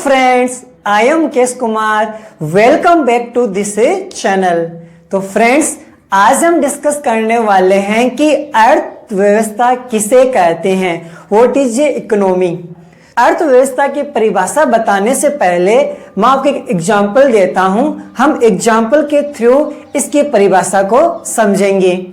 Friends, I am Mukesh Kumar. Welcome back to this channel. तो friends, आज हम डिस्कस करने वाले हैं कि अर्थव्यवस्था किसे कहते हैं। What is a economy. अर्थव्यवस्था की परिभाषा बताने से पहले मैं आपको एक एग्जाम्पल देता हूं। हम एग्जाम्पल के थ्रू इसकी परिभाषा को समझेंगे।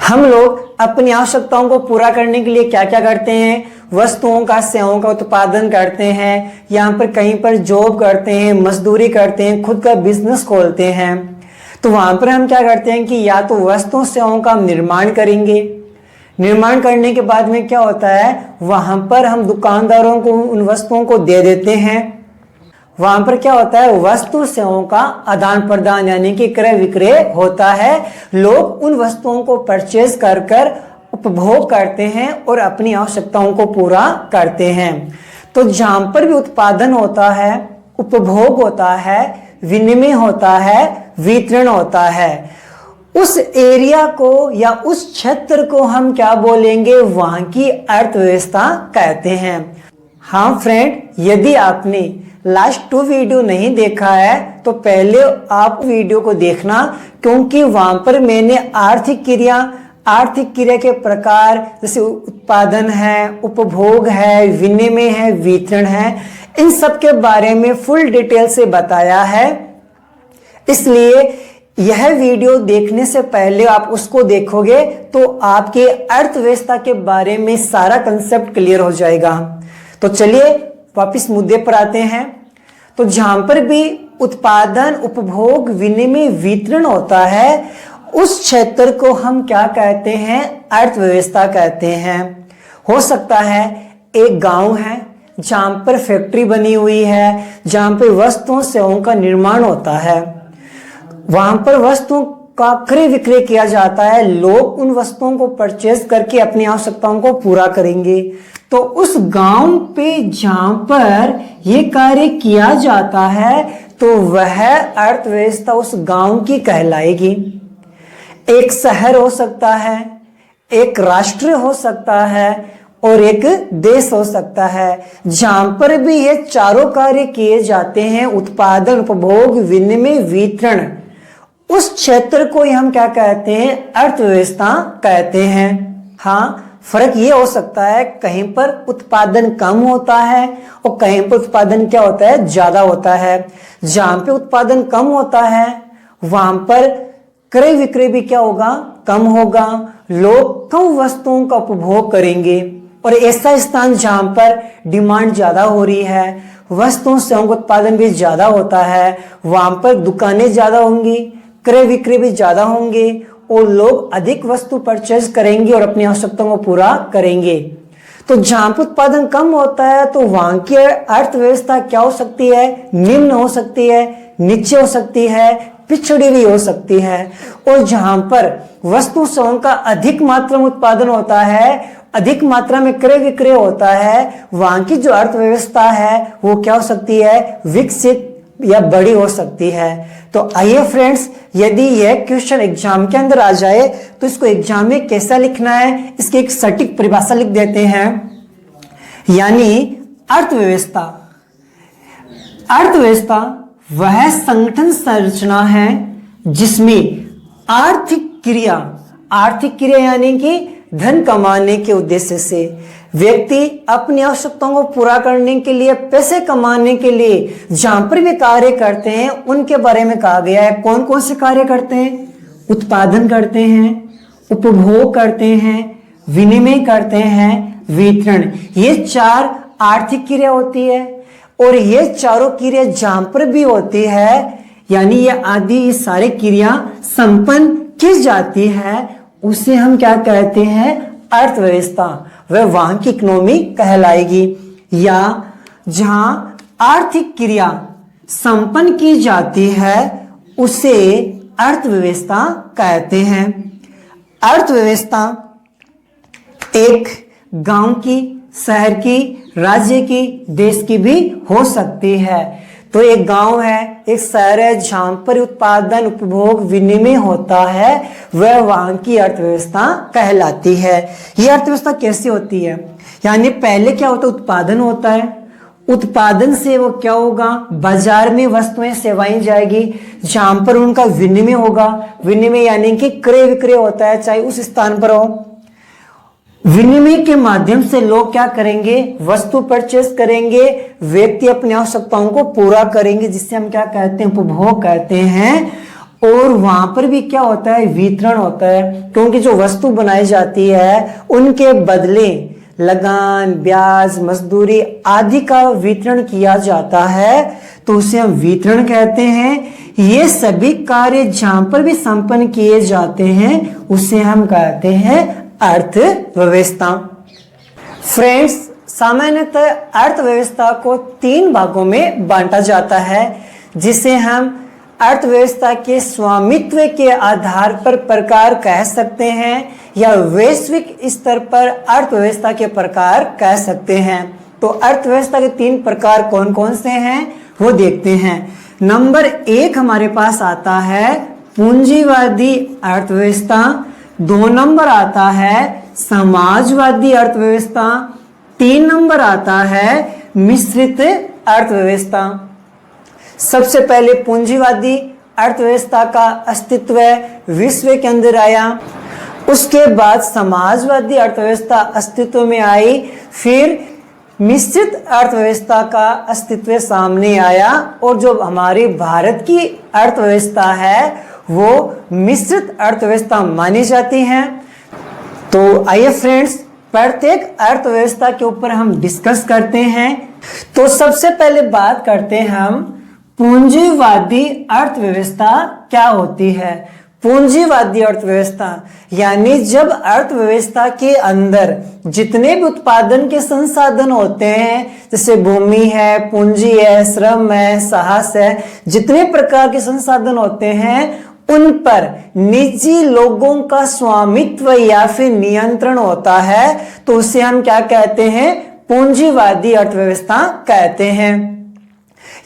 हम लोग अपनी आवश्यकताओं को पूरा करने के लिए क्या क्या करते हैं? वस्तुओं का, सेवाओं का उत्पादन करते हैं, यहाँ पर कहीं पर जॉब करते हैं, मजदूरी करते हैं, खुद का बिजनेस खोलते हैं। तो वहां पर हम क्या करते हैं कि या तो वस्तुओं सेवाओं का निर्माण करेंगे। निर्माण करने के बाद में क्या होता है, वहां पर हम दुकानदारों को उन वस्तुओं को दे देते हैं। वहां पर क्या होता है, वस्तु सेवाओं का आदान प्रदान यानी कि क्रय विक्रय होता है। लोग उन वस्तुओं को परचेज कर उपभोग करते हैं और अपनी आवश्यकताओं को पूरा करते हैं। तो जहां पर भी उत्पादन होता है, उपभोग होता है, विनिमय होता है, वितरण होता है, उस एरिया को या उस क्षेत्र को हम क्या बोलेंगे, वहां की अर्थव्यवस्था कहते हैं। हाँ फ्रेंड, यदि आपने लास्ट 2 वीडियो नहीं देखा है तो पहले आप वीडियो को देखना, क्योंकि वहां पर मैंने आर्थिक क्रिया के प्रकार जैसे उत्पादन है, उपभोग है, विनिमय है, वितरण है, इन सब के बारे में फुल डिटेल से बताया है। इसलिए यह वीडियो देखने से पहले आप उसको देखोगे तो आपके अर्थव्यवस्था के बारे में सारा कंसेप्ट क्लियर हो जाएगा। तो चलिए वापिस मुद्दे पर आते हैं। तो जहां पर भी उत्पादन, उपभोग, विनिमय, वितरण होता है, उस क्षेत्र को हम क्या कहते हैं, अर्थव्यवस्था कहते हैं। हो सकता है एक गांव है जहां पर फैक्ट्री बनी हुई है, जहां पर वस्तुओं सेवाओं का निर्माण होता है, वहां पर वस्तुओं का क्रय विक्रय किया जाता है। लोग उन वस्तुओं को परचेज करके अपनी आवश्यकताओं को पूरा करेंगे। तो उस गांव पे जहां पर यह कार्य किया जाता है तो वह अर्थव्यवस्था उस गांव की कहलाएगी। एक शहर हो सकता है, एक राष्ट्र हो सकता है और एक देश हो सकता है। जहां पर भी ये चारों कार्य किए जाते हैं, उत्पादन, उपभोग, विनिमय, वितरण, उस क्षेत्र को हम क्या कहते हैं, अर्थव्यवस्था कहते हैं। हाँ, फर्क ये हो सकता है, कहीं पर उत्पादन कम होता है और कहीं पर उत्पादन क्या होता है, ज्यादा होता है। जहां पे उत्पादन कम होता है वहां पर क्रय विक्रय भी क्या होगा, कम होगा। लोग कम वस्तुओं का उपभोग करेंगे। और ऐसा स्थान जहां पर डिमांड ज्यादा हो रही है, वस्तुओं सेवाओं का उत्पादन भी ज्यादा होता है, वहां पर दुकानें ज्यादा होंगी, क्रय विक्रय भी ज्यादा होंगे और लोग अधिक वस्तु परचेज करेंगे और अपनी आवश्यकताओं को पूरा करेंगे। तो जहां पर उत्पादन कम होता है तो वहां की अर्थव्यवस्था क्या हो सकती है, निम्न हो सकती है, नीचे हो सकती है, पिछड़ी भी हो सकती है। और जहां पर वस्तु सेवाओं का अधिक मात्रा में उत्पादन होता है, अधिक मात्रा में क्रय विक्रय होता है, वहां की जो अर्थव्यवस्था है वो क्या हो सकती है, विकसित या बड़ी हो सकती है। तो आइए फ्रेंड्स, यदि यह क्वेश्चन एग्जाम के अंदर आ जाए तो इसको एग्जाम में कैसा लिखना है, इसकी एक सटीक परिभाषा लिख देते हैं। यानी अर्थव्यवस्था वह संगठन संरचना है जिसमें आर्थिक क्रिया यानी कि धन कमाने के उद्देश्य से व्यक्ति अपनी आवश्यकताओं को पूरा करने के लिए, पैसे कमाने के लिए जहां पर भी कार्य करते हैं उनके बारे में कहा गया है। कौन कौन से कार्य करते हैं? उत्पादन करते हैं, उपभोग करते हैं, विनिमय करते हैं, वितरण। ये 4 आर्थिक क्रिया होती है। और ये चारों क्रिया जहां पर भी होती है, यानी ये आदि सारे क्रिया संपन्न की जाती है, उसे हम क्या कहते हैं, अर्थव्यवस्था। वह वहां की इकोनॉमी कहलाएगी। या जहां आर्थिक क्रिया संपन्न की जाती है उसे अर्थव्यवस्था कहते हैं। अर्थव्यवस्था एक गांव की, शहर की, राज्य की, देश की भी हो सकती है। तो एक गांव है, एक शहर है, जहां पर उत्पादन, उपभोग, विनिमय होता है, वह वहां की अर्थव्यवस्था कहलाती है। यह अर्थव्यवस्था कैसी होती है? यानी पहले क्या होता है, उत्पादन होता है, उत्पादन से वो क्या होगा, बाजार में वस्तुएं सेवाएं जाएगी, जहां पर उनका विनिमय होगा। विनिमय यानी कि क्रय विक्रय होता है, चाहे उस स्थान पर हो। विनिमय के माध्यम से लोग क्या करेंगे, वस्तु परचेस करेंगे, व्यक्ति अपनी आवश्यकताओं को पूरा करेंगे, जिससे हम क्या कहते हैं, उपभोग कहते हैं। और वहां पर भी क्या होता है, वितरण होता है, क्योंकि जो वस्तु बनाई जाती है उनके बदले लगान, ब्याज, मजदूरी आदि का वितरण किया जाता है, तो उसे हम वितरण कहते हैं। ये सभी कार्य जहां पर भी संपन्न किए जाते हैं उसे हम कहते हैं अर्थव्यवस्था। फ्रेंड्स, सामान्यतः अर्थव्यवस्था को 3 भागों में बांटा जाता है, जिसे हम अर्थव्यवस्था के स्वामित्व के आधार पर प्रकार कह सकते हैं या वैश्विक स्तर पर अर्थव्यवस्था के प्रकार कह सकते हैं। तो अर्थव्यवस्था के 3 प्रकार कौन कौन से हैं वो देखते हैं। नंबर 1 हमारे पास आता है पूंजीवादी अर्थव्यवस्था, 2 नंबर आता है समाजवादी अर्थव्यवस्था, 3 नंबर आता है मिश्रित अर्थव्यवस्था। सबसे पहले पूंजीवादी अर्थव्यवस्था का अस्तित्व विश्व के अंदर आया, उसके बाद समाजवादी अर्थव्यवस्था अस्तित्व में आई, फिर मिश्रित अर्थव्यवस्था का अस्तित्व सामने आया, और जो हमारे भारत की अर्थव्यवस्था है वो मिश्रित अर्थव्यवस्था मानी जाती है। तो आइए फ्रेंड्स, प्रत्येक अर्थव्यवस्था के ऊपर हम डिस्कस करते हैं। तो सबसे पहले बात करते हैं हम पूंजीवादी अर्थव्यवस्था क्या होती है। पूंजीवादी अर्थव्यवस्था यानी जब अर्थव्यवस्था के अंदर जितने भी उत्पादन के संसाधन होते हैं, जैसे भूमि है, पूंजी है, श्रम है, साहस है, जितने प्रकार के संसाधन होते हैं उन पर निजी लोगों का स्वामित्व या फिर नियंत्रण होता है, तो उसे हम क्या कहते हैं, पूंजीवादी अर्थव्यवस्था कहते हैं।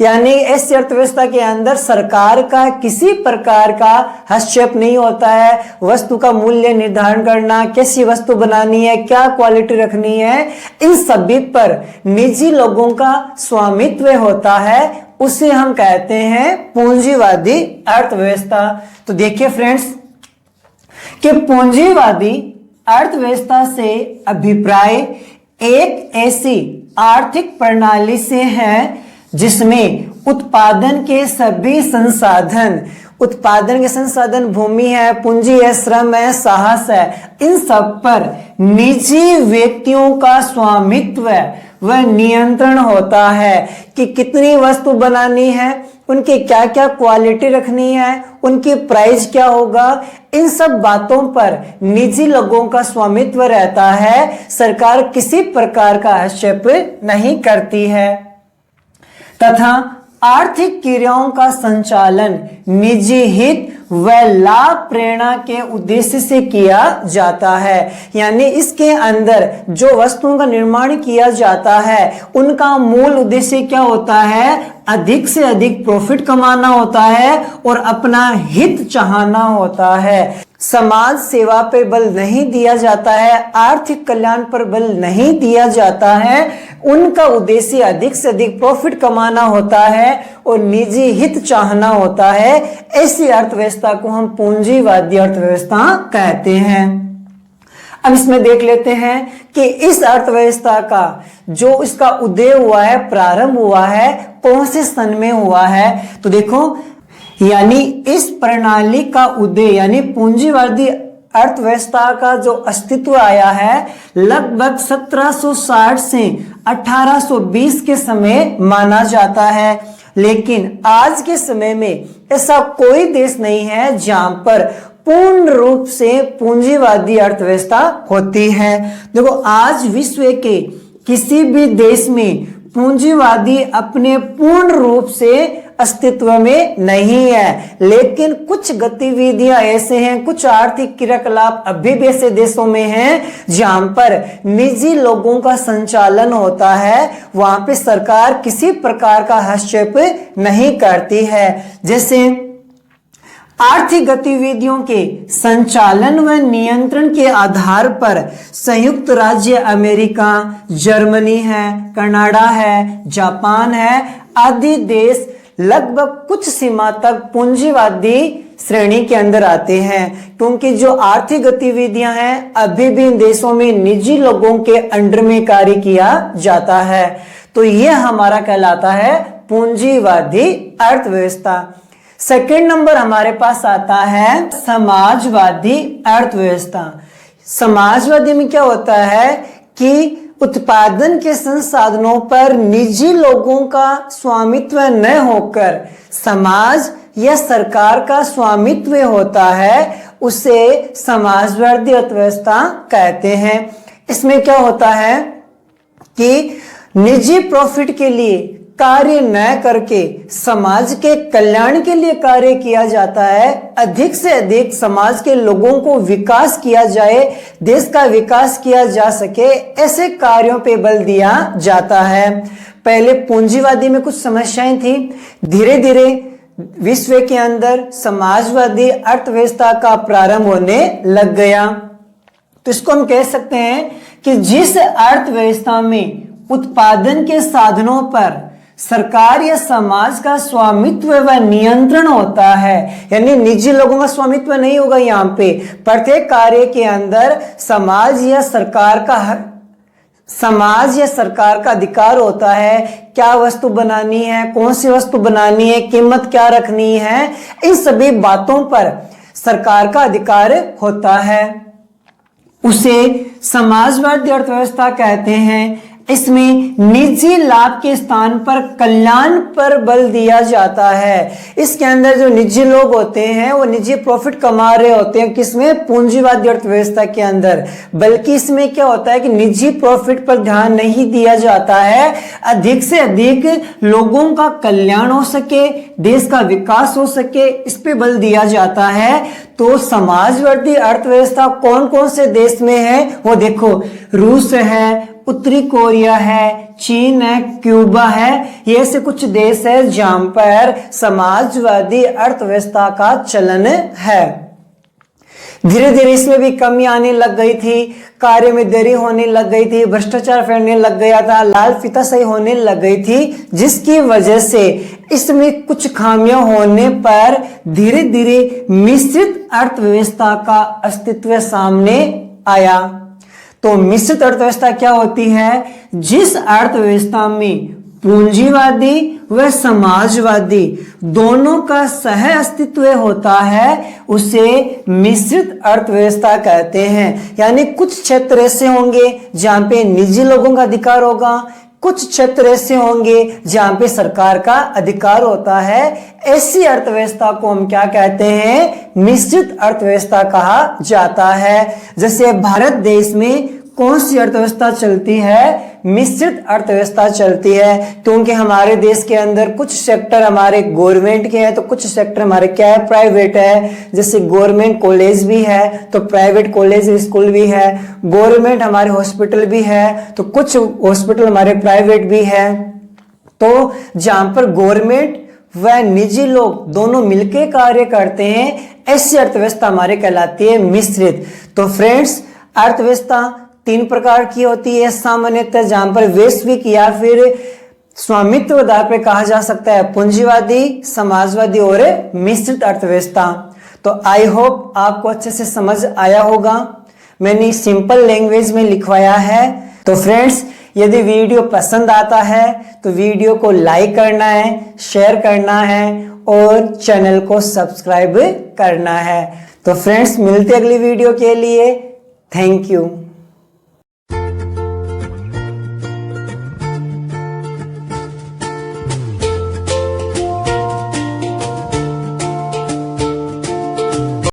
यानी ऐसी अर्थव्यवस्था के अंदर सरकार का किसी प्रकार का हस्तक्षेप नहीं होता है। वस्तु का मूल्य निर्धारण करना, कैसी वस्तु बनानी है, क्या क्वालिटी रखनी है, इन सभी पर निजी लोगों का स्वामित्व होता है, उसे हम कहते हैं पूंजीवादी अर्थव्यवस्था। तो देखिए फ्रेंड्स कि पूंजीवादी अर्थव्यवस्था से अभिप्राय एक ऐसी आर्थिक प्रणाली से है जिसमें उत्पादन के सभी संसाधन, उत्पादन के संसाधन भूमि है, पूंजी है, श्रम है, साहस है, इन सब पर निजी व्यक्तियों का स्वामित्व व नियंत्रण होता है कि कितनी वस्तु बनानी है, उनकी क्या क्या क्वालिटी रखनी है, उनकी प्राइस क्या होगा, इन सब बातों पर निजी लोगों का स्वामित्व रहता है। सरकार किसी प्रकार का हस्तक्षेप नहीं करती है तथा आर्थिक क्रियाओं का संचालन निजी हित व लाभ प्रेरणा के उद्देश्य से किया जाता है। यानी इसके अंदर जो वस्तुओं का निर्माण किया जाता है उनका मूल उद्देश्य क्या होता है, अधिक से अधिक प्रॉफिट कमाना होता है और अपना हित चाहना होता है। समाज सेवा पर बल नहीं दिया जाता है, आर्थिक कल्याण पर बल नहीं दिया जाता है, उनका उद्देश्य अधिक से अधिक प्रॉफिट कमाना होता है और निजी हित चाहना होता है। ऐसी अर्थव्यवस्था को हम पूंजीवादी अर्थव्यवस्था कहते हैं। अब इसमें देख लेते हैं कि इस अर्थव्यवस्था का जो इसका उदय हुआ है, प्रारंभ हुआ है, कौन से सन में हुआ है। तो देखो, यानी इस प्रणाली का उदय यानी पूंजीवादी अर्थव्यवस्था का जो अस्तित्व आया है लगभग 1760 से 1820 के समय माना जाता है। लेकिन आज के समय में ऐसा कोई देश नहीं है जहां पर पूर्ण रूप से पूंजीवादी अर्थव्यवस्था होती है। देखो, आज विश्व के किसी भी देश में पूंजीवादी अपने पूर्ण रूप से अस्तित्व में नहीं है, लेकिन कुछ गतिविधियां ऐसे हैं, कुछ आर्थिक क्रियाकलाप अभी भी ऐसे देशों में हैं जहां पर निजी लोगों का संचालन होता है, वहां पे सरकार किसी प्रकार का हस्तक्षेप नहीं करती है। जैसे आर्थिक गतिविधियों के संचालन व नियंत्रण के आधार पर संयुक्त राज्य अमेरिका, जर्मनी है, कनाडा है, जापान है आदि देश लगभग कुछ सीमा तक पूंजीवादी श्रेणी के अंदर आते हैं, क्योंकि जो आर्थिक गतिविधियां हैं अभी भी इन देशों में निजी लोगों के अंडर में कार्य किया जाता है। तो यह हमारा कहलाता है पूंजीवादी अर्थव्यवस्था। सेकंड नंबर हमारे पास आता है समाजवादी अर्थव्यवस्था। समाजवादी में क्या होता है कि उत्पादन के संसाधनों पर निजी लोगों का स्वामित्व न होकर समाज या सरकार का स्वामित्व होता है, उसे समाजवादी अर्थव्यवस्था कहते हैं। इसमें क्या होता है कि निजी प्रॉफिट के लिए कार्य न करके समाज के कल्याण के लिए कार्य किया जाता है। अधिक से अधिक समाज के लोगों को विकास किया जाए, देश का विकास किया जा सके, ऐसे कार्यों पे बल दिया जाता है। पहले पूंजीवादी में कुछ समस्याएं थी, धीरे धीरे विश्व के अंदर समाजवादी अर्थव्यवस्था का प्रारंभ होने लग गया। तो इसको हम कह सकते हैं कि जिस अर्थव्यवस्था में उत्पादन के साधनों पर सरकार या समाज का स्वामित्व व नियंत्रण होता है, यानी निजी लोगों का स्वामित्व नहीं होगा। यहाँ पे प्रत्येक कार्य के अंदर समाज या सरकार का अधिकार होता है। क्या वस्तु बनानी है, कौन सी वस्तु बनानी है, कीमत क्या रखनी है, इन सभी बातों पर सरकार का अधिकार होता है। उसे समाजवादी अर्थव्यवस्था कहते हैं। इसमें निजी लाभ के स्थान पर कल्याण पर बल दिया जाता है। इसके अंदर जो निजी लोग होते हैं वो निजी प्रॉफिट कमा रहे होते हैं, किसमें? पूंजीवादी अर्थव्यवस्था के अंदर। बल्कि इसमें क्या होता है कि निजी प्रॉफिट पर ध्यान नहीं दिया जाता है, अधिक से अधिक लोगों का कल्याण हो सके, देश का विकास हो सके, इस पे बल दिया जाता है। तो समाजवादी अर्थव्यवस्था कौन कौन से देश में है वो देखो, रूस है, उत्तरी कोरिया है, चीन है, क्यूबा है, ये ऐसे कुछ देश है जहां पर समाजवादी अर्थव्यवस्था का चलन है। धीरे धीरे इसमें भी कमी आने लग गई थी, कार्य में देरी होने लग गई थी, भ्रष्टाचार फैलने लग गया था, लाल फीताशाही होने लग गई थी, जिसकी वजह से इसमें कुछ खामियां होने पर धीरे धीरे मिश्रित अर्थव्यवस्था का अस्तित्व सामने आया। तो मिश्रित अर्थव्यवस्था क्या होती है? जिस अर्थव्यवस्था में पूंजीवादी व समाजवादी दोनों का सह अस्तित्व होता है, उसे मिश्रित अर्थव्यवस्था कहते हैं। यानी कुछ क्षेत्र ऐसे होंगे जहां पे निजी लोगों का अधिकार होगा, कुछ क्षेत्र ऐसे होंगे जहां पे सरकार का अधिकार होता है। ऐसी अर्थव्यवस्था को हम क्या कहते हैं? मिश्रित अर्थव्यवस्था कहा जाता है। जैसे भारत देश में कौन सी अर्थव्यवस्था चलती है? मिश्रित अर्थव्यवस्था चलती है, क्योंकि हमारे देश के अंदर कुछ सेक्टर हमारे गवर्नमेंट के हैं तो कुछ सेक्टर हमारे क्या है? प्राइवेट है। जैसे गवर्नमेंट कॉलेज भी है तो प्राइवेट कॉलेज स्कूल भी है, गवर्नमेंट हमारे हॉस्पिटल भी है तो कुछ हॉस्पिटल हमारे प्राइवेट भी है। तो जहां पर गवर्नमेंट व निजी लोग दोनों मिलकर कार्य करते हैं, ऐसी अर्थव्यवस्था हमारे कहलाती है मिश्रित। तो फ्रेंड्स, अर्थव्यवस्था तीन प्रकार की होती है सामान्यतः, जहां पर वैश्विक या फिर स्वामित्व आधार पर कहा जा सकता है पूंजीवादी, समाजवादी और मिश्रित अर्थव्यवस्था। तो आई होप आपको अच्छे से समझ आया होगा, मैंने सिंपल लैंग्वेज में लिखवाया है। तो फ्रेंड्स, यदि वीडियो पसंद आता है तो वीडियो को लाइक करना है, शेयर करना है और चैनल को सब्सक्राइब करना है। तो फ्रेंड्स, मिलते अगली वीडियो के लिए। Thank you.